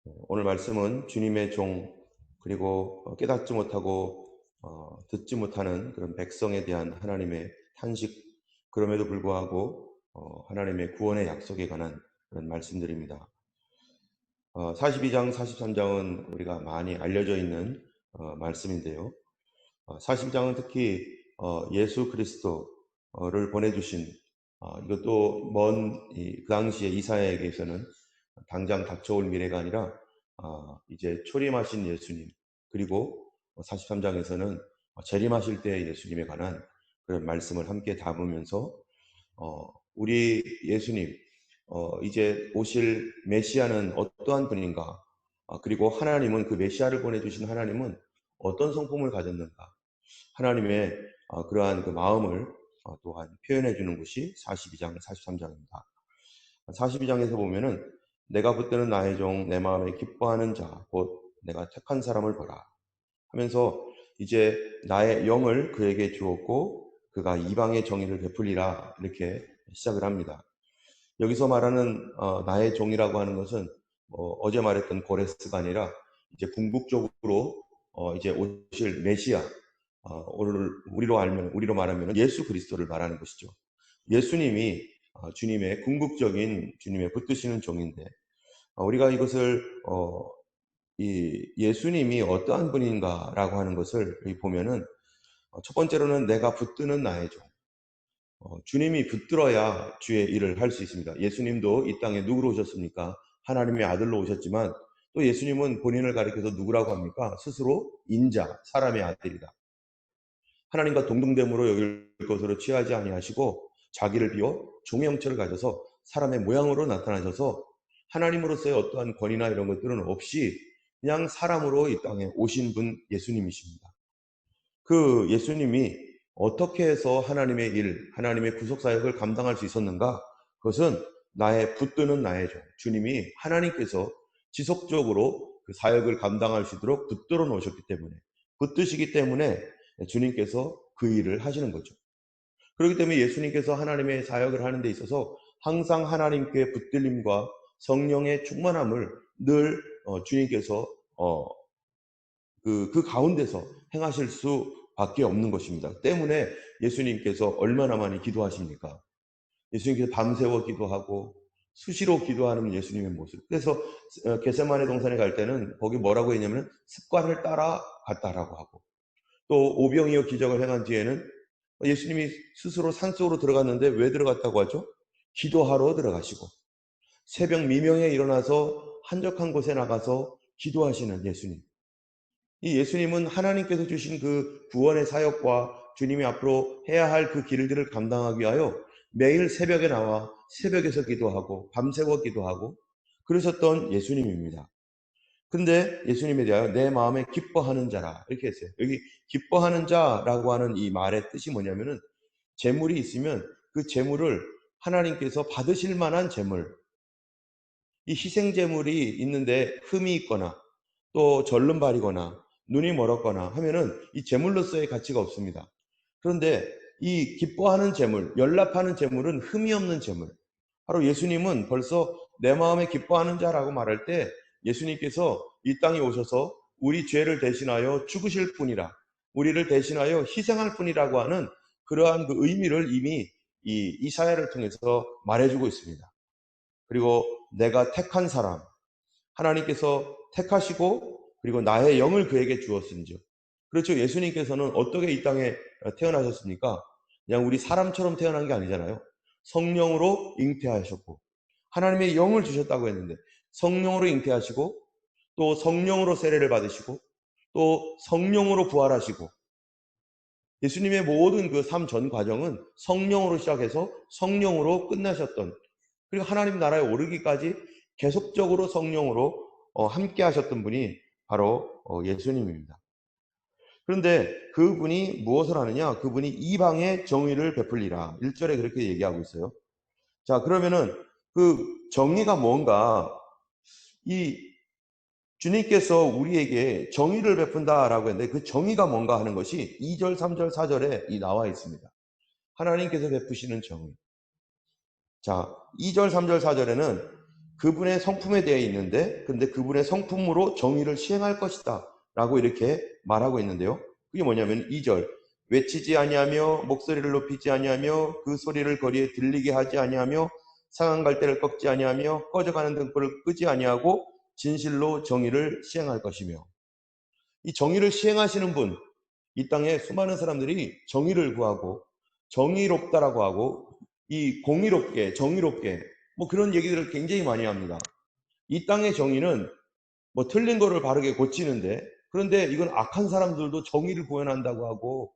오늘 말씀은 주님의 종, 그리고 깨닫지 못하고 듣지 못하는 그런 백성에 대한 하나님의 탄식, 그럼에도 불구하고 하나님의 구원의 약속에 관한 그런 말씀들입니다. 42장, 43장은 우리가 많이 알려져 있는 말씀인데요. 42장은 특히 예수 그리스도를 보내주신, 이것도 그 당시에 이사야에게서는 당장 닥쳐올 미래가 아니라 이제 초림하신 예수님, 그리고 43장에서는 재림하실 때 예수님에 관한 그런 말씀을 함께 담으면서 우리 예수님, 이제 오실 메시아는 어떠한 분인가, 그리고 하나님은 그 메시아를 보내주신 하나님은 어떤 성품을 가졌는가, 하나님의 그러한 그 마음을 또한 표현해 주는 것이 42장, 43장입니다. 42장에서 보면은 내가 붙드는 나의 종, 내 마음에 기뻐하는 자, 곧 내가 택한 사람을 보라 하면서 이제 나의 영을 그에게 주었고 그가 이방의 정의를 베풀리라, 이렇게 시작을 합니다. 여기서 말하는 나의 종이라고 하는 것은 어제 말했던 고레스가 아니라 이제 궁극적으로 이제 오실 메시아, 오늘 우리로 말하면 예수 그리스도를 말하는 것이죠. 예수님이 주님의 궁극적인 주님의 붙드시는 종인데, 우리가 이것을 이 예수님이 어떠한 분인가라고 하는 것을 여기 보면은 첫 번째로는 내가 붙드는 나의 종. 주님이 붙들어야 주의 일을 할 수 있습니다. 예수님도 이 땅에 누구로 오셨습니까? 하나님의 아들로 오셨지만 또 예수님은 본인을 가리켜서 누구라고 합니까? 스스로 인자, 사람의 아들이다. 하나님과 동등됨으로 여길 것으로 취하지 아니하시고 자기를 비워 종의 형체를 가져서 사람의 모양으로 나타나셔서 하나님으로서의 어떠한 권위나 이런 것들은 없이 그냥 사람으로 이 땅에 오신 분 예수님이십니다. 그 예수님이 어떻게 해서 하나님의 일, 하나님의 구속사역을 감당할 수 있었는가? 그것은 붙드는 나의 종, 주님이 하나님께서 지속적으로 그 사역을 감당할 수 있도록 붙들어 놓으셨기 때문에, 붙드시기 때문에 주님께서 그 일을 하시는 거죠. 그렇기 때문에 예수님께서 하나님의 사역을 하는 데 있어서 항상 하나님께 붙들림과 성령의 충만함을 늘 주님께서 그 가운데서 행하실 수밖에 없는 것입니다. 때문에 예수님께서 얼마나 많이 기도하십니까? 예수님께서 밤새워 기도하고 수시로 기도하는 예수님의 모습. 그래서 겟세마네 동산에 갈 때는 거기 뭐라고 했냐면 습관을 따라갔다라고 하고, 또 오병이어 기적을 행한 뒤에는 예수님이 스스로 산속으로 들어갔는데 왜 들어갔다고 하죠? 기도하러 들어가시고, 새벽 미명에 일어나서 한적한 곳에 나가서 기도하시는 예수님. 이 예수님은 하나님께서 주신 그 구원의 사역과 주님이 앞으로 해야 할 그 길들을 감당하기 위하여 매일 새벽에 나와 새벽에서 기도하고 밤새워 기도하고 그러셨던 예수님입니다. 근데 예수님에 대하여 내 마음에 기뻐하는 자라, 이렇게 했어요. 여기 기뻐하는 자라고 하는 이 말의 뜻이 뭐냐면은 재물이 있으면 그 재물을 하나님께서 받으실 만한 재물, 이 희생 재물이 있는데 흠이 있거나 또 절름발이거나 눈이 멀었거나 하면은 이 재물로서의 가치가 없습니다. 그런데 이 기뻐하는 재물, 연락하는 재물은 흠이 없는 재물. 바로 예수님은 벌써 내 마음에 기뻐하는 자라고 말할 때 예수님께서 이 땅에 오셔서 우리 죄를 대신하여 죽으실 뿐이라, 우리를 대신하여 희생할 뿐이라고 하는 그러한 그 의미를 이미 이 이사야를 통해서 말해주고 있습니다. 그리고 내가 택한 사람, 하나님께서 택하시고 그리고 나의 영을 그에게 주었은즉. 그렇죠. 예수님께서는 어떻게 이 땅에 태어나셨습니까? 그냥 우리 사람처럼 태어난 게 아니잖아요. 성령으로 잉태하셨고 하나님의 영을 주셨다고 했는데, 성령으로 잉태하시고 또 성령으로 세례를 받으시고 또 성령으로 부활하시고, 예수님의 모든 그 삶 전 과정은 성령으로 시작해서 성령으로 끝나셨던, 그리고 하나님 나라에 오르기까지 계속적으로 성령으로 함께 하셨던 분이 바로 예수님입니다. 그런데 그분이 무엇을 하느냐? 그분이 이방의 정의를 베풀리라. 1절에 그렇게 얘기하고 있어요. 자, 그러면은 그 정의가 뭔가, 이 주님께서 우리에게 정의를 베푼다라고 했는데 그 정의가 뭔가 하는 것이 2절, 3절, 4절에 나와 있습니다. 하나님께서 베푸시는 정의. 자, 2절, 3절, 4절에는 그분의 성품에 대해 있는데, 근데 그분의 성품으로 정의를 시행할 것이다 라고 이렇게 말하고 있는데요. 그게 뭐냐면 2절, 외치지 아니하며 목소리를 높이지 아니하며 그 소리를 거리에 들리게 하지 아니하며 상한 갈대를 꺾지 아니하며 꺼져가는 등불을 끄지 아니하고 진실로 정의를 시행할 것이며, 이 정의를 시행하시는 분, 이 땅에 수많은 사람들이 정의를 구하고 정의롭다라고 하고 이 공의롭게 정의롭게 뭐 그런 얘기들을 굉장히 많이 합니다. 이 땅의 정의는 뭐 틀린 거를 바르게 고치는데, 그런데 이건 악한 사람들도 정의를 구현한다고 하고,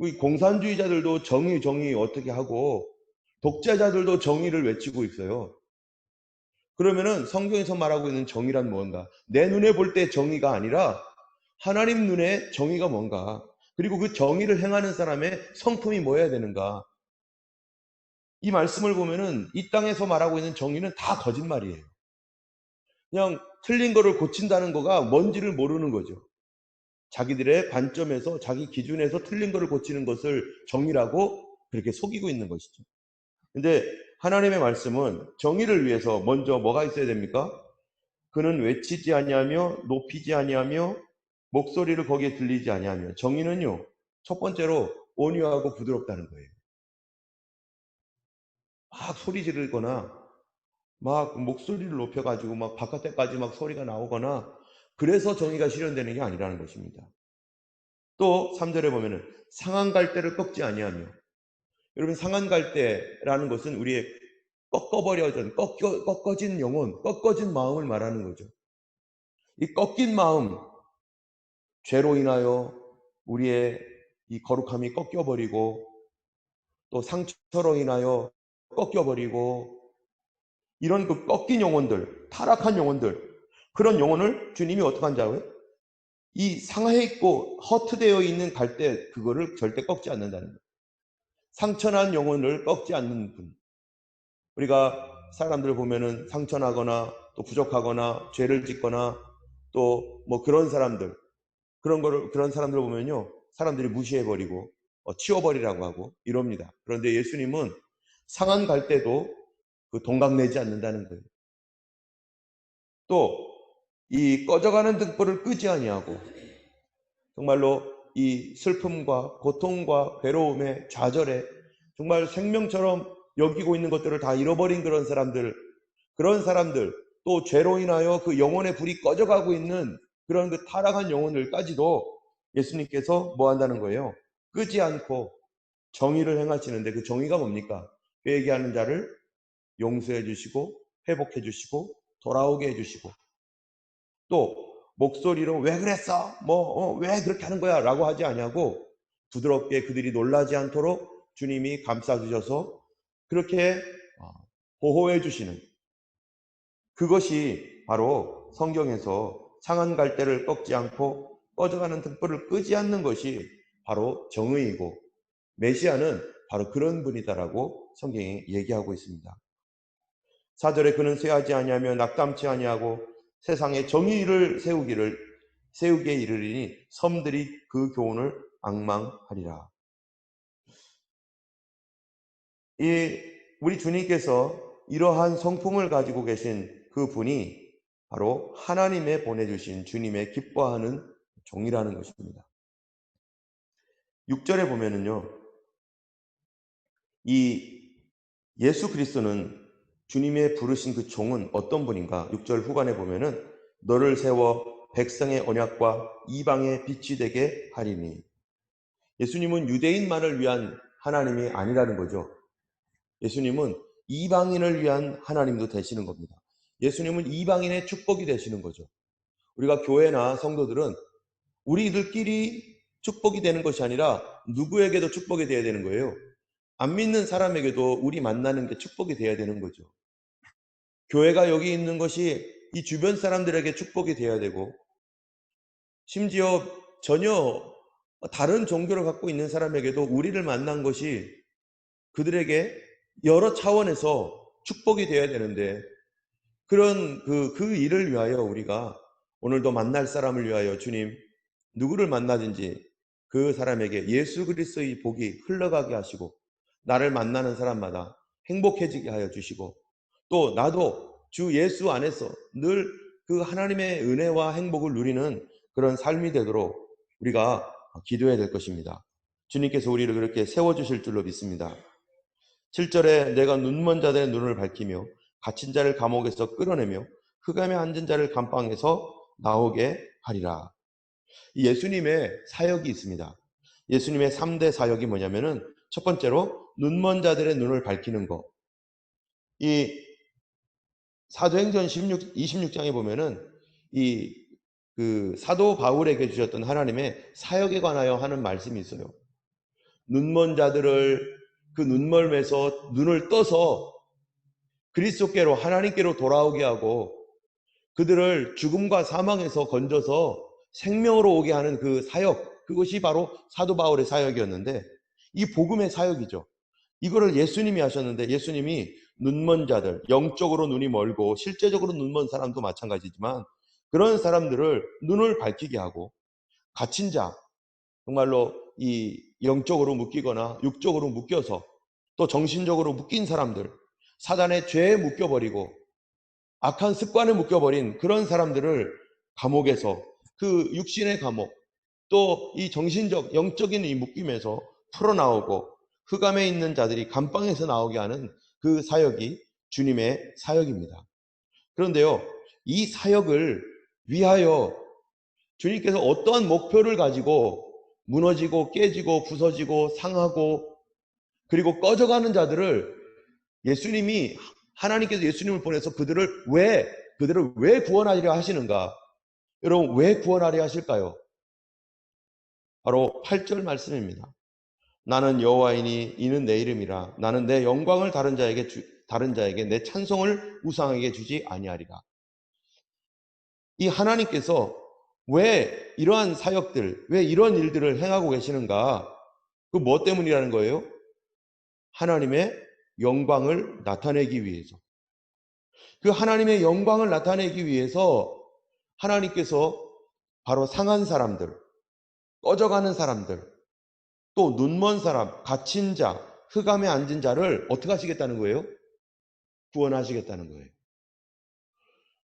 이 공산주의자들도 정의 어떻게 하고, 독재자들도 정의를 외치고 있어요. 그러면은 성경에서 말하고 있는 정의란 뭔가? 내 눈에 볼 때 정의가 아니라 하나님 눈에 정의가 뭔가? 그리고 그 정의를 행하는 사람의 성품이 뭐여야 되는가? 이 말씀을 보면은 이 땅에서 말하고 있는 정의는 다 거짓말이에요. 그냥 틀린 거를 고친다는 거가 뭔지를 모르는 거죠. 자기들의 관점에서, 자기 기준에서 틀린 거를 고치는 것을 정의라고 그렇게 속이고 있는 것이죠. 근데 하나님의 말씀은 정의를 위해서 먼저 뭐가 있어야 됩니까? 그는 외치지 아니하며 높이지 아니하며 목소리를 거기에 들리지 아니하며, 정의는요, 첫 번째로 온유하고 부드럽다는 거예요. 막 소리 지르거나 막 목소리를 높여가지고 막 바깥에까지 막 소리가 나오거나 그래서 정의가 실현되는 게 아니라는 것입니다. 또 3절에 보면은 상한 갈대를 꺾지 아니하며, 여러분 상한 갈대라는 것은 우리의 꺾어진 영혼, 꺾어진 마음을 말하는 거죠. 이 꺾인 마음, 죄로 인하여 우리의 이 거룩함이 꺾여버리고 또 상처로 인하여 꺾여버리고, 이런 그 꺾인 영혼들, 타락한 영혼들, 그런 영혼을 주님이 어떻게 한지 알아요? 이 상해 있고 허트되어 있는 갈대, 그거를 절대 꺾지 않는다는 거예요. 상처난 영혼을 꺾지 않는 분. 우리가 사람들 보면은 상처나거나 또 부족하거나 죄를 짓거나 또 뭐 그런 사람들, 그런 사람들 보면요, 사람들이 무시해버리고 치워버리라고 하고 이럽니다. 그런데 예수님은 상한 갈대도 그 동강내지 않는다는 거예요. 또 이 꺼져가는 등불을 끄지 아니하고, 정말로 이 슬픔과 고통과 괴로움에 좌절에 정말 생명처럼 여기고 있는 것들을 다 잃어버린 그런 사람들, 또 죄로 인하여 그 영혼의 불이 꺼져가고 있는 그런 그 타락한 영혼들까지도 예수님께서 뭐 한다는 거예요? 끄지 않고 정의를 행하시는데, 그 정의가 뭡니까? 회개하는 자를 용서해 주시고 회복해 주시고 돌아오게 해 주시고, 또 목소리로 왜 그랬어? 왜 그렇게 하는 거야? 라고 하지 아니하고 부드럽게 그들이 놀라지 않도록 주님이 감싸 주셔서 그렇게 보호해 주시는, 그것이 바로 성경에서 상한 갈대를 꺾지 않고 꺼져가는 등불을 끄지 않는 것이 바로 정의이고, 메시아는 바로 그런 분이다라고 성경이 얘기하고 있습니다. 4절에 그는 쇠하지 아니하며 낙담치 아니하고 세상에 정의를 세우게 이르리니 섬들이 그 교훈을 앙망하리라. 이 우리 주님께서 이러한 성품을 가지고 계신 그 분이 바로 하나님의 보내주신 주님의 기뻐하는 종이라는 것입니다. 6절에 보면은요, 이 예수 그리스도는, 주님의 부르신 그 종은 어떤 분인가? 6절 후반에 보면은 너를 세워 백성의 언약과 이방의 빛이 되게 하리니, 예수님은 유대인만을 위한 하나님이 아니라는 거죠. 예수님은 이방인을 위한 하나님도 되시는 겁니다. 예수님은 이방인의 축복이 되시는 거죠. 우리가 교회나 성도들은 우리들끼리 축복이 되는 것이 아니라 누구에게도 축복이 되어야 되는 거예요. 안 믿는 사람에게도 우리 만나는 게 축복이 되어야 되는 거죠. 교회가 여기 있는 것이 이 주변 사람들에게 축복이 되어야 되고, 심지어 전혀 다른 종교를 갖고 있는 사람에게도 우리를 만난 것이 그들에게 여러 차원에서 축복이 되어야 되는데, 그런 그 일을 위하여 우리가 오늘도 만날 사람을 위하여 주님, 누구를 만나든지 그 사람에게 예수 그리스도의 복이 흘러가게 하시고 나를 만나는 사람마다 행복해지게 하여 주시고, 또 나도 주 예수 안에서 늘 그 하나님의 은혜와 행복을 누리는 그런 삶이 되도록 우리가 기도해야 될 것입니다. 주님께서 우리를 그렇게 세워주실 줄로 믿습니다. 7절에 내가 눈먼 자들의 눈을 밝히며 갇힌 자를 감옥에서 끌어내며 흑암에 앉은 자를 감방에서 나오게 하리라. 예수님의 사역이 있습니다. 예수님의 3대 사역이 뭐냐면은 첫 번째로 눈먼 자들의 눈을 밝히는 것. 이 사도행전 26장에 보면은 그 사도 바울에게 주셨던 하나님의 사역에 관하여 하는 말씀이 있어요. 눈먼 자들을 그 눈멀매서 눈을 떠서 그리스도께로 하나님께로 돌아오게 하고 그들을 죽음과 사망에서 건져서 생명으로 오게 하는 그 사역, 그것이 바로 사도 바울의 사역이었는데 이 복음의 사역이죠. 이거를 예수님이 하셨는데 예수님이 눈먼 자들, 영적으로 눈이 멀고 실제적으로 눈먼 사람도 마찬가지지만 그런 사람들을 눈을 밝히게 하고 갇힌 자, 정말로 이 영적으로 묶이거나 육적으로 묶여서 또 정신적으로 묶인 사람들, 사단의 죄에 묶여버리고 악한 습관에 묶여버린 그런 사람들을 감옥에서 그 육신의 감옥 또 이 정신적 영적인 이 묶임에서 풀어나오고 흑암에 있는 자들이 감방에서 나오게 하는 그 사역이 주님의 사역입니다. 그런데요, 이 사역을 위하여 주님께서 어떠한 목표를 가지고 무너지고 깨지고 부서지고 상하고 그리고 꺼져가는 자들을 하나님께서 예수님을 보내서 그들을 왜 구원하리려 하시는가? 여러분, 왜 구원하려 하실까요? 바로 8절 말씀입니다. 나는 여호와이니 이는 내 이름이라. 나는 내 영광을 다른 자에게 내 찬송을 우상에게 주지 아니하리라. 이 하나님께서 왜 이러한 사역들, 왜 이런 일들을 행하고 계시는가? 그 뭐 때문이라는 거예요? 하나님의 영광을 나타내기 위해서. 그 하나님의 영광을 나타내기 위해서 하나님께서 바로 상한 사람들, 꺼져가는 사람들, 또 눈먼 사람, 갇힌 자, 흑암에 앉은 자를 어떻게 하시겠다는 거예요? 구원하시겠다는 거예요.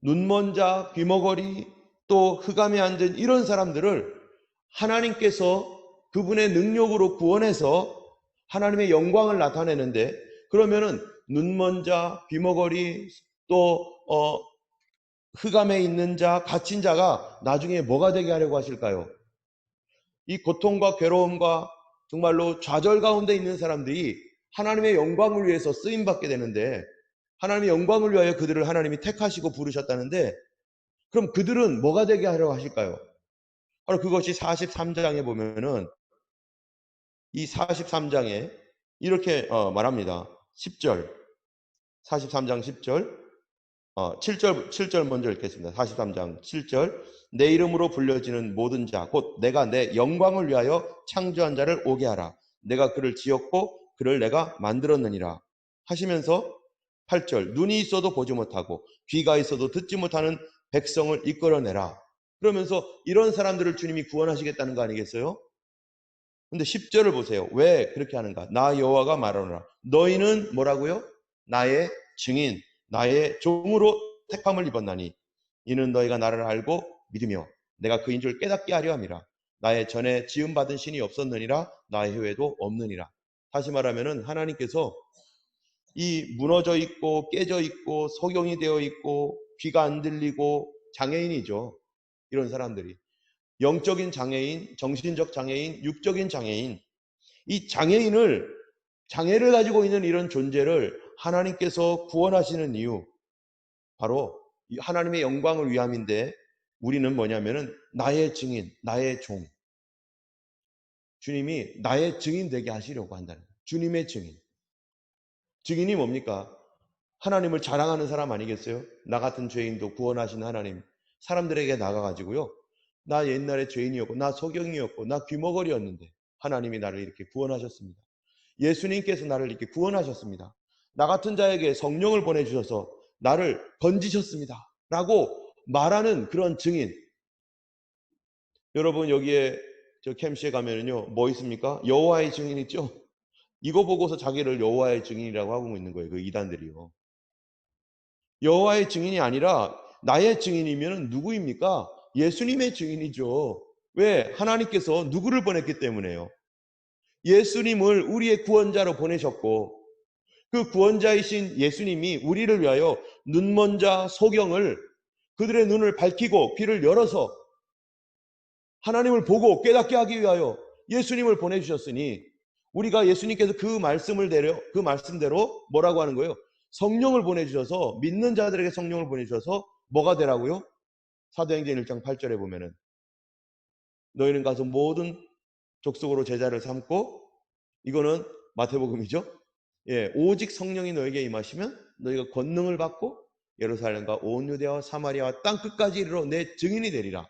눈먼 자, 귀머거리, 또 흑암에 앉은 이런 사람들을 하나님께서 그분의 능력으로 구원해서 하나님의 영광을 나타내는데 그러면은 눈먼 자, 귀머거리, 또 흑암에 있는 자, 갇힌 자가 나중에 뭐가 되게 하려고 하실까요? 이 고통과 괴로움과 정말로 좌절 가운데 있는 사람들이 하나님의 영광을 위해서 쓰임받게 되는데 하나님의 영광을 위하여 그들을 하나님이 택하시고 부르셨다는데 그럼 그들은 뭐가 되게 하려고 하실까요? 바로 그것이 43장에 보면은 이 43장에 이렇게 말합니다. 10절 43장 10절 7절 먼저 읽겠습니다. 43장 7절 내 이름으로 불려지는 모든 자 곧 내가 내 영광을 위하여 창조한 자를 오게 하라. 내가 그를 지었고 그를 내가 만들었느니라 하시면서 8절 눈이 있어도 보지 못하고 귀가 있어도 듣지 못하는 백성을 이끌어내라. 그러면서 이런 사람들을 주님이 구원하시겠다는 거 아니겠어요? 근데 10절을 보세요. 왜 그렇게 하는가? 나 여호와가 말하노라. 너희는 뭐라고요? 나의 증인, 나의 종으로 택함을 입었나니 이는 너희가 나를 알고 믿으며 내가 그인 줄 깨닫게 하려 함이라. 나의 전에 지음받은 신이 없었느니라 나의 후에도 없느니라. 다시 말하면은 하나님께서 이 무너져 있고 깨져 있고 소경이 되어 있고 귀가 안 들리고 장애인이죠. 이런 사람들이. 영적인 장애인, 정신적 장애인, 육적인 장애인. 이 장애를 가지고 있는 이런 존재를 하나님께서 구원하시는 이유. 바로 하나님의 영광을 위함인데 우리는 뭐냐면은 나의 증인, 나의 종. 주님이 나의 증인 되게 하시려고 한다는 거예요. 주님의 증인. 증인이 뭡니까? 하나님을 자랑하는 사람 아니겠어요? 나 같은 죄인도 구원하신 하나님. 사람들에게 나가가지고요. 나 옛날에 죄인이었고, 나 소경이었고, 나 귀머거리였는데 하나님이 나를 이렇게 구원하셨습니다. 예수님께서 나를 이렇게 구원하셨습니다. 나 같은 자에게 성령을 보내주셔서 나를 건지셨습니다. 라고 말하는 그런 증인. 여러분 여기에 저 캠시에 가면은요 뭐 있습니까? 여호와의 증인 있죠? 이거 보고서 자기를 여호와의 증인이라고 하고 있는 거예요. 그 이단들이요. 여호와의 증인이 아니라 나의 증인이면 누구입니까? 예수님의 증인이죠. 왜? 하나님께서 누구를 보냈기 때문에요. 예수님을 우리의 구원자로 보내셨고 그 구원자이신 예수님이 우리를 위하여 눈먼 자 소경을 그들의 눈을 밝히고 귀를 열어서 하나님을 보고 깨닫게 하기 위하여 예수님을 보내주셨으니 우리가 예수님께서 그 말씀대로 뭐라고 하는 거예요? 성령을 보내주셔서 믿는 자들에게 성령을 보내주셔서 뭐가 되라고요? 사도행전 1장 8절에 보면은 너희는 가서 모든 족속으로 제자를 삼고 이거는 마태복음이죠. 예, 오직 성령이 너에게 임하시면 너희가 권능을 받고 예루살렘과 온 유대와 사마리아와 땅 끝까지 이르러 내 증인이 되리라.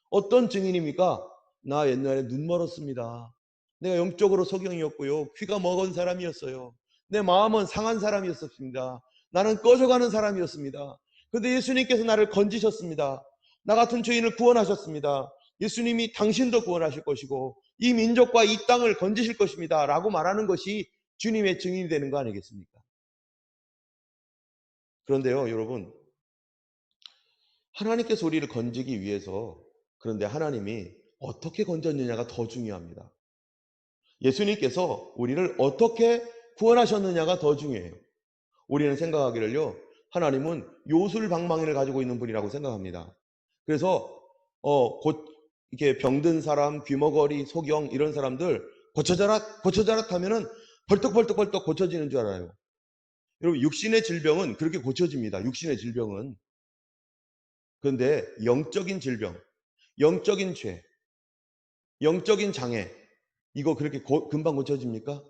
어떤 증인입니까? 나 옛날에 눈 멀었습니다. 내가 영적으로 소경이었고요. 귀가 먹은 사람이었어요. 내 마음은 상한 사람이었습니다. 나는 꺼져가는 사람이었습니다. 그런데 예수님께서 나를 건지셨습니다. 나 같은 죄인을 구원하셨습니다. 예수님이 당신도 구원하실 것이고 이 민족과 이 땅을 건지실 것입니다. 라고 말하는 것이 주님의 증인이 되는 거 아니겠습니까? 그런데요, 여러분, 하나님께서 우리를 건지기 위해서 그런데 하나님이 어떻게 건졌느냐가 더 중요합니다. 예수님께서 우리를 어떻게 구원하셨느냐가 더 중요해요. 우리는 생각하기를요, 하나님은 요술방망이를 가지고 있는 분이라고 생각합니다. 그래서 곧 이렇게 병든 사람, 귀머거리, 소경 이런 사람들 고쳐져라 하면은 벌떡벌떡 고쳐지는 줄 알아요. 여러분, 육신의 질병은 그렇게 고쳐집니다. 육신의 질병은. 그런데 영적인 질병, 영적인 죄, 영적인 장애 이거 그렇게 금방 고쳐집니까?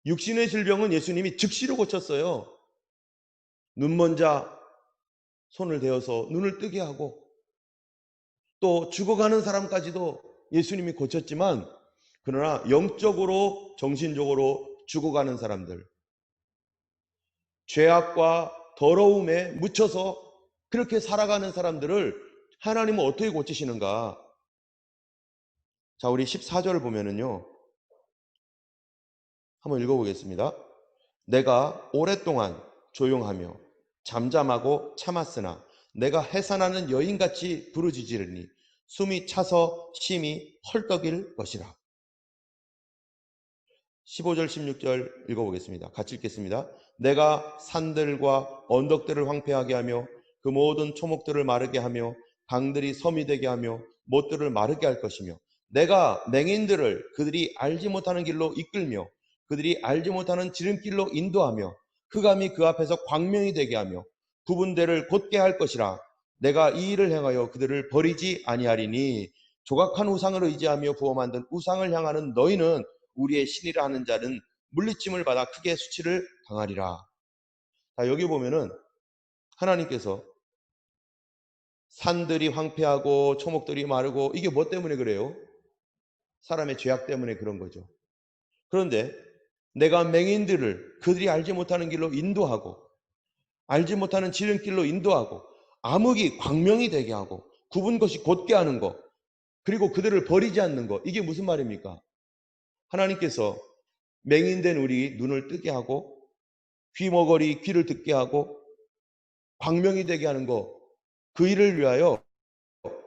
육신의 질병은 예수님이 즉시로 고쳤어요. 눈먼 자 손을 대어서 눈을 뜨게 하고 또 죽어가는 사람까지도 예수님이 고쳤지만 그러나 영적으로 정신적으로 죽어가는 사람들 죄악과 더러움에 묻혀서 그렇게 살아가는 사람들을 하나님은 어떻게 고치시는가? 자, 우리 14절을 보면은요. 한번 읽어보겠습니다. 내가 오랫동안 조용하며 잠잠하고 참았으나 내가 해산하는 여인같이 부르짖으리니 숨이 차서 심히 헐떡일 것이라. 15절 16절 읽어보겠습니다. 같이 읽겠습니다. 내가 산들과 언덕들을 황폐하게 하며 그 모든 초목들을 마르게 하며 강들이 섬이 되게 하며 못들을 마르게 할 것이며 내가 맹인들을 그들이 알지 못하는 길로 이끌며 그들이 알지 못하는 지름길로 인도하며 흑암이 그 앞에서 광명이 되게 하며 구분대를 곧게 할 것이라. 내가 이 일을 행하여 그들을 버리지 아니하리니 조각한 우상을 의지하며 부어 만든 우상을 향하는 너희는 우리의 신이라 하는 자는 물리침을 받아 크게 수치를 당하리라. 자, 여기 보면은 하나님께서 산들이 황폐하고 초목들이 마르고 이게 뭐 때문에 그래요? 사람의 죄악 때문에 그런 거죠. 그런데 내가 맹인들을 그들이 알지 못하는 길로 인도하고 알지 못하는 지름길로 인도하고 암흑이 광명이 되게 하고 굽은 것이 곧게 하는 것 그리고 그들을 버리지 않는 것 이게 무슨 말입니까? 하나님께서 맹인된 우리 눈을 뜨게 하고 귀머거리 귀를 듣게 하고 광명이 되게 하는 것 그 일을 위하여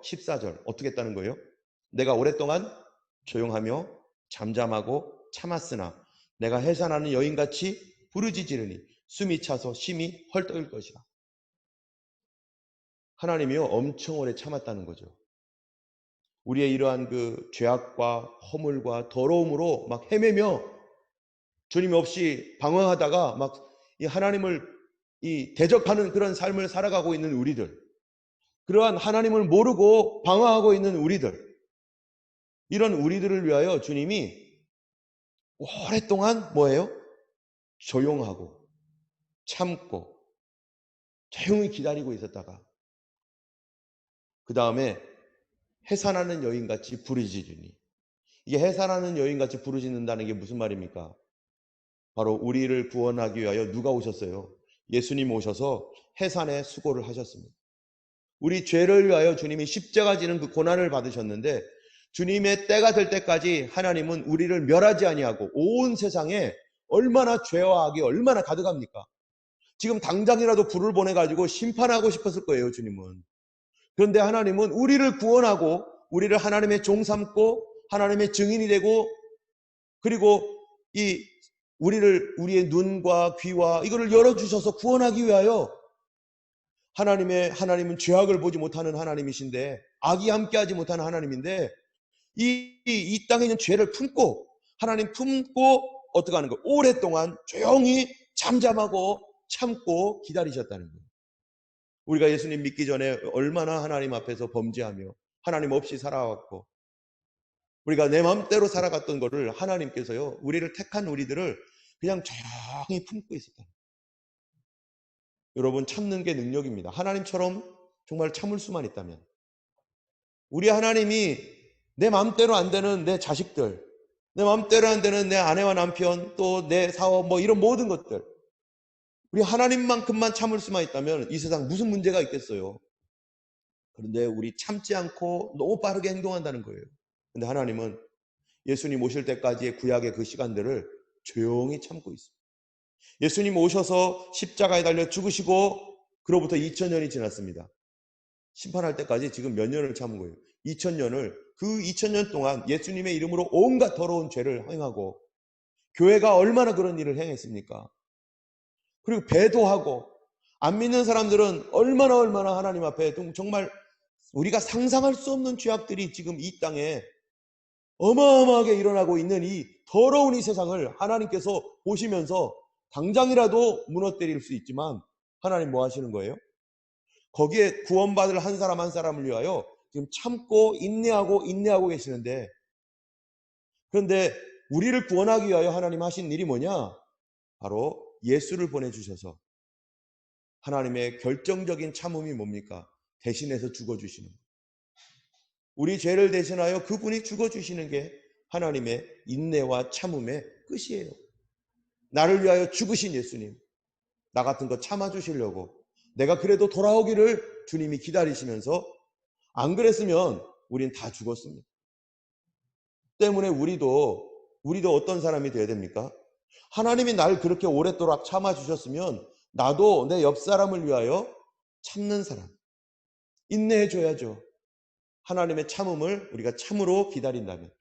14절 어떻게 했다는 거예요? 내가 오랫동안 조용하며 잠잠하고 참았으나 내가 해산하는 여인같이 부르짖으리니 숨이 차서 심히 헐떡일 것이라. 하나님이요 엄청 오래 참았다는 거죠. 우리의 이러한 그 죄악과 허물과 더러움으로 막 헤매며 주님 없이 방황하다가 막 이 하나님을 대적하는 그런 삶을 살아가고 있는 우리들, 그러한 하나님을 모르고 방황하고 있는 우리들, 이런 우리들을 위하여 주님이 오랫동안 뭐예요? 조용하고 참고 조용히 기다리고 있었다가 그 다음에 해산하는 여인같이 부르짖으니 이게 해산하는 여인같이 부르짖는다는 게 무슨 말입니까? 바로 우리를 구원하기 위하여 누가 오셨어요? 예수님 오셔서 해산의 수고를 하셨습니다. 우리 죄를 위하여 주님이 십자가 지는 그 고난을 받으셨는데 주님의 때가 될 때까지 하나님은 우리를 멸하지 아니하고 온 세상에 얼마나 죄와 악이 얼마나 가득합니까? 지금 당장이라도 불을 보내가지고 심판하고 싶었을 거예요, 주님은. 그런데 하나님은 우리를 구원하고 우리를 하나님의 종 삼고 하나님의 증인이 되고, 그리고 우리의 눈과 귀와 이거를 열어주셔서 구원하기 위하여, 하나님은 죄악을 보지 못하는 하나님이신데, 악이 함께하지 못하는 하나님인데, 이 땅에 있는 죄를 하나님 품고 어떻게 하는 거예요? 오랫동안 조용히 잠잠하고 참고 기다리셨다는 거예요. 우리가 예수님 믿기 전에 얼마나 하나님 앞에서 범죄하며 하나님 없이 살아왔고, 우리가 내 마음대로 살아갔던 거를 하나님께서요, 우리를 택한 우리들을 그냥 조용히 품고 있었다. 여러분, 참는 게 능력입니다. 하나님처럼 정말 참을 수만 있다면. 우리 하나님이 내 마음대로 안 되는 내 자식들, 내 마음대로 안 되는 내 아내와 남편, 또 내 사업, 이런 모든 것들, 우리 하나님만큼만 참을 수만 있다면 이 세상 무슨 문제가 있겠어요. 그런데 우리 참지 않고 너무 빠르게 행동한다는 거예요. 근데 하나님은 예수님 오실 때까지의 구약의 그 시간들을 조용히 참고 있습니다. 예수님 오셔서 십자가에 달려 죽으시고 그로부터 2000년이 지났습니다. 심판할 때까지 지금 몇 년을 참은 거예요? 2000년을. 그 2000년 동안 예수님의 이름으로 온갖 더러운 죄를 행하고, 교회가 얼마나 그런 일을 행했습니까? 그리고 배도하고, 안 믿는 사람들은 얼마나 하나님 앞에 정말 우리가 상상할 수 없는 죄악들이 지금 이 땅에 어마어마하게 일어나고 있는 이 더러운 이 세상을 하나님께서 보시면서 당장이라도 무너뜨릴 수 있지만, 하나님 뭐 하시는 거예요? 거기에 구원받을 한 사람 한 사람을 위하여 지금 참고 인내하고 계시는데, 그런데 우리를 구원하기 위하여 하나님 하신 일이 뭐냐? 바로 예수를 보내주셔서, 하나님의 결정적인 참음이 뭡니까? 대신해서 죽어주시는, 우리 죄를 대신하여 그분이 죽어주시는 게 하나님의 인내와 참음의 끝이에요. 나를 위하여 죽으신 예수님, 나 같은 거 참아주시려고 내가 그래도 돌아오기를 주님이 기다리시면서, 안 그랬으면 우린 다 죽었습니다. 때문에 우리도 어떤 사람이 되어야 됩니까? 하나님이 날 그렇게 오랫도록 참아주셨으면 나도 내 옆 사람을 위하여 참는 사람, 인내해줘야죠. 하나님의 참음을 우리가 참으로 기다린다면,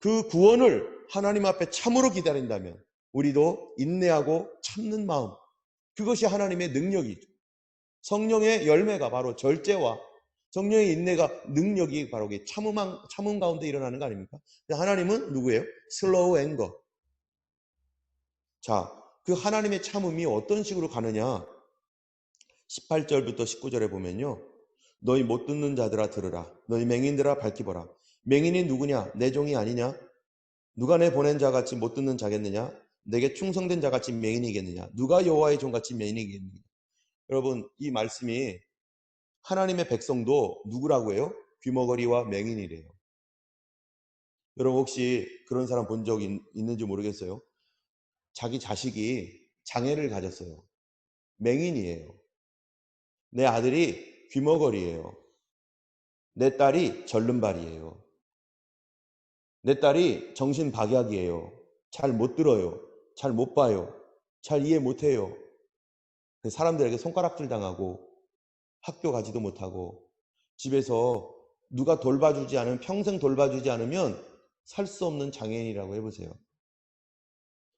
그 구원을 하나님 앞에 참으로 기다린다면 우리도 인내하고 참는 마음, 그것이 하나님의 능력이죠. 성령의 열매가 바로 절제와 성령의 인내가, 능력이 바로 참음 가운데 일어나는 거 아닙니까? 하나님은 누구예요? 슬로우 앵거. 자, 그 하나님의 참음이 어떤 식으로 가느냐? 18절부터 19절에 보면요, 너희 못 듣는 자들아 들으라. 너희 맹인들아 밝히 보라. 맹인이 누구냐? 내 종이 아니냐? 누가 내 보낸 자같이 못 듣는 자겠느냐? 내게 충성된 자같이 맹인이겠느냐? 누가 여호와의 종같이 맹인이겠느냐? 여러분, 이 말씀이 하나님의 백성도 누구라고 해요? 귀머거리와 맹인이래요. 여러분, 혹시 그런 사람 본 적 있는지 모르겠어요. 자기 자식이 장애를 가졌어요. 맹인이에요. 내 아들이 귀머거리예요. 내 딸이 절름발이에요. 내 딸이 정신박약이에요. 잘 못 들어요. 잘 못 봐요. 잘 이해 못해요. 사람들에게 손가락질 당하고 학교 가지도 못하고, 집에서 누가 평생 돌봐주지 않으면 살 수 없는 장애인이라고 해보세요.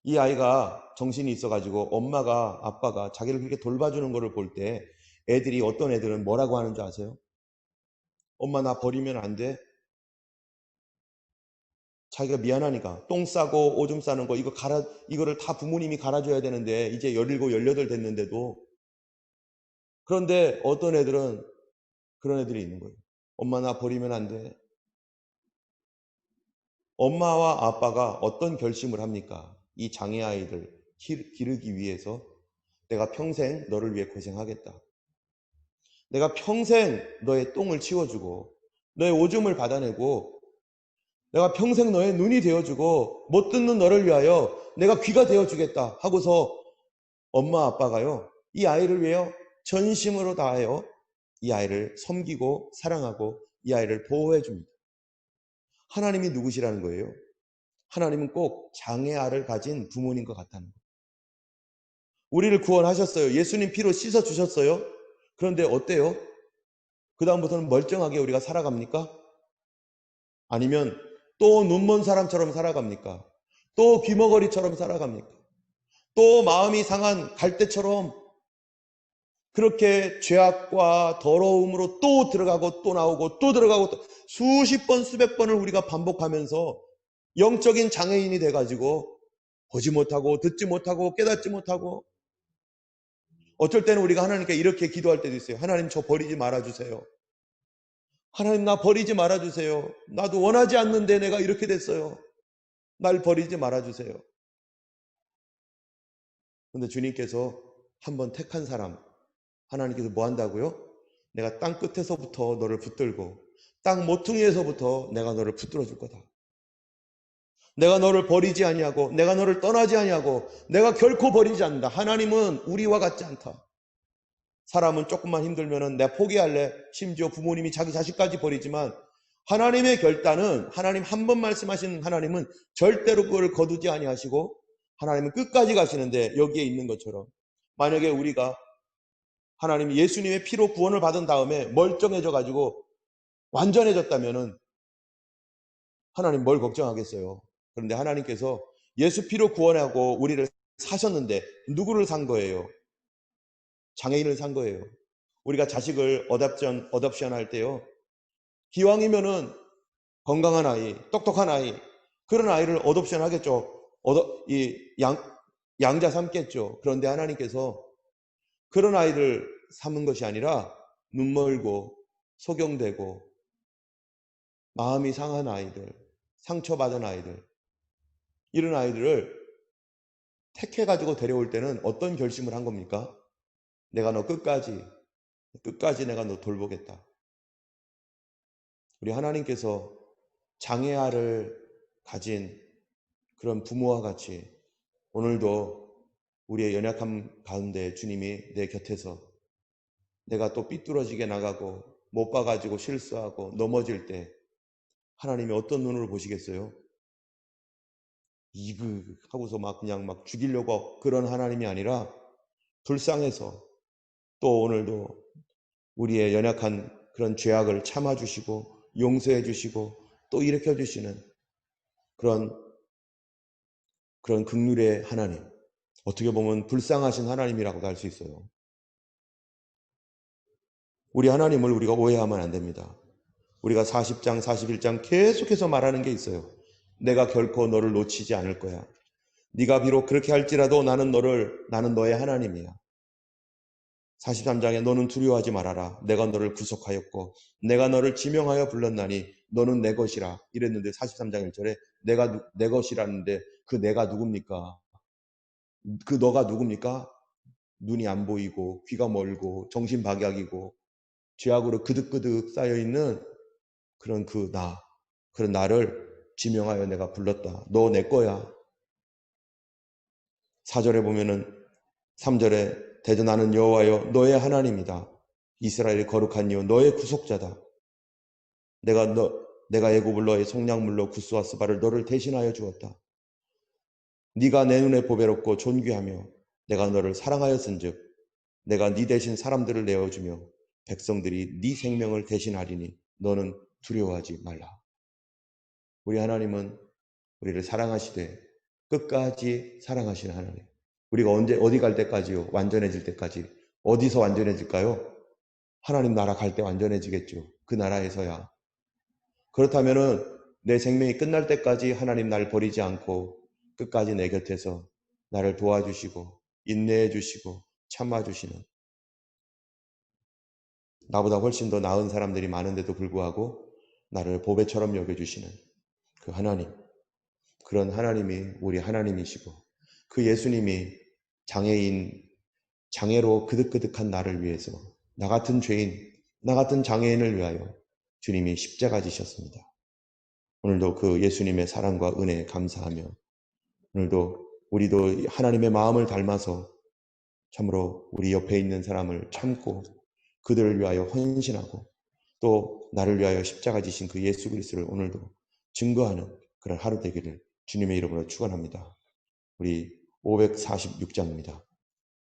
이 아이가 정신이 있어가지고 엄마가, 아빠가 자기를 그렇게 돌봐주는 거를 볼 때, 어떤 애들은 뭐라고 하는 줄 아세요? 엄마 나 버리면 안 돼? 자기가 미안하니까. 똥 싸고 오줌 싸는 거 이거를 다 부모님이 갈아줘야 되는데 이제 17, 18 됐는데도. 그런데 어떤 애들은 그런 애들이 있는 거예요. 엄마 나 버리면 안 돼. 엄마와 아빠가 어떤 결심을 합니까? 이 장애 아이들 기르기 위해서 내가 평생 너를 위해 고생하겠다. 내가 평생 너의 똥을 치워주고 너의 오줌을 받아내고, 내가 평생 너의 눈이 되어주고 못 듣는 너를 위하여 내가 귀가 되어주겠다 하고서 엄마 아빠가요, 이 아이를 위하여 전심으로 다하여 이 아이를 섬기고 사랑하고 이 아이를 보호해 줍니다. 하나님이 누구시라는 거예요? 하나님은 꼭 장애아를 가진 부모님 것 같다는 거예요. 우리를 구원하셨어요. 예수님 피로 씻어주셨어요. 그런데 어때요? 그 다음부터는 멀쩡하게 우리가 살아갑니까? 아니면 또 눈먼 사람처럼 살아갑니까? 또 귀머거리처럼 살아갑니까? 또 마음이 상한 갈대처럼 그렇게 죄악과 더러움으로 또 들어가고 또 나오고 또 들어가고 또 수십 번 수백 번을 우리가 반복하면서 영적인 장애인이 돼가지고 보지 못하고 듣지 못하고 깨닫지 못하고 어쩔 때는 우리가 하나님께 이렇게 기도할 때도 있어요. 하나님 저 버리지 말아주세요. 하나님 나 버리지 말아주세요. 나도 원하지 않는데 내가 이렇게 됐어요. 날 버리지 말아주세요. 그런데 주님께서 한번 택한 사람 하나님께서 뭐 한다고요? 내가 땅 끝에서부터 너를 붙들고 땅 모퉁이에서부터 내가 너를 붙들어 줄 거다. 내가 너를 버리지 아니하고 내가 너를 떠나지 아니하고 내가 결코 버리지 않는다. 하나님은 우리와 같지 않다. 사람은 조금만 힘들면은 내가 포기할래. 심지어 부모님이 자기 자식까지 버리지만 하나님의 결단은 하나님 한 번 말씀하신 하나님은 절대로 그걸 거두지 아니하시고 하나님은 끝까지 가시는데 여기에 있는 것처럼 만약에 우리가 하나님 예수님의 피로 구원을 받은 다음에 멀쩡해져 가지고 완전해졌다면은 하나님 뭘 걱정하겠어요. 그런데 하나님께서 예수 피로 구원하고 우리를 사셨는데 누구를 산 거예요? 장애인을 산 거예요. 우리가 자식을 어답션 할 때요. 기왕이면은 건강한 아이, 똑똑한 아이, 그런 아이를 어답션 하겠죠. 양자 삼겠죠. 그런데 하나님께서 그런 아이를 삼은 것이 아니라 눈멀고 소경되고 마음이 상한 아이들, 상처받은 아이들, 이런 아이들을 택해가지고 데려올 때는 어떤 결심을 한 겁니까? 내가 너 끝까지 내가 너 돌보겠다. 우리 하나님께서 장애아를 가진 그런 부모와 같이 오늘도 우리의 연약함 가운데 주님이 내 곁에서 내가 또 삐뚤어지게 나가고 못 봐가지고 실수하고 넘어질 때 하나님이 어떤 눈으로 보시겠어요? 하고서 막 그냥 막 죽이려고 그런 하나님이 아니라 불쌍해서 또 오늘도 우리의 연약한 그런 죄악을 참아주시고 용서해 주시고 또 일으켜 주시는 그런 긍휼의 하나님, 어떻게 보면 불쌍하신 하나님이라고도 할 수 있어요. 우리 하나님을 우리가 오해하면 안 됩니다. 우리가 40장 41장 계속해서 말하는 게 있어요. 내가 결코 너를 놓치지 않을 거야. 네가 비록 그렇게 할지라도 나는 너의 하나님이야. 43장에 너는 두려워하지 말아라. 내가 너를 구속하였고 내가 너를 지명하여 불렀나니 너는 내 것이라 이랬는데 43장 1절에 내가 내 것이라는데 그 내가 누굽니까? 그 너가 누굽니까? 눈이 안 보이고 귀가 멀고 정신박약이고 죄악으로 그득그득 쌓여있는 그런 그런 나를 지명하여 내가 불렀다. 너 내 거야. 4절에 보면은 3절에 대저 나는 여호와여 너의 하나님이다. 이스라엘의 거룩한 이요 너의 구속자다. 내가 애굽을 너의 속량물로 구스와 스바를 너를 대신하여 주었다. 네가 내 눈에 보배롭고 존귀하며 내가 너를 사랑하였은즉 내가 네 대신 사람들을 내어주며 백성들이 네 생명을 대신하리니 너는 두려워하지 말라. 우리 하나님은 우리를 사랑하시되 끝까지 사랑하시는 하나님. 우리가 어디 갈 때까지요? 완전해질 때까지. 어디서 완전해질까요? 하나님 나라 갈 때 완전해지겠죠. 그 나라에서야. 그렇다면은 내 생명이 끝날 때까지 하나님 날 버리지 않고 끝까지 내 곁에서 나를 도와주시고 인내해 주시고 참아주시는 나보다 훨씬 더 나은 사람들이 많은데도 불구하고 나를 보배처럼 여겨주시는 그 하나님, 그런 하나님이 우리 하나님이시고 그 예수님이 장애로 그득그득한 나를 위해서 나 같은 죄인, 나 같은 장애인을 위하여 주님이 십자가 지셨습니다. 오늘도 그 예수님의 사랑과 은혜에 감사하며 오늘도 우리도 하나님의 마음을 닮아서 참으로 우리 옆에 있는 사람을 참고 그들을 위하여 헌신하고 또 나를 위하여 십자가 지신 그 예수 그리스도를 오늘도 증거하는 그런 하루 되기를 주님의 이름으로 축원합니다. 우리 546장입니다.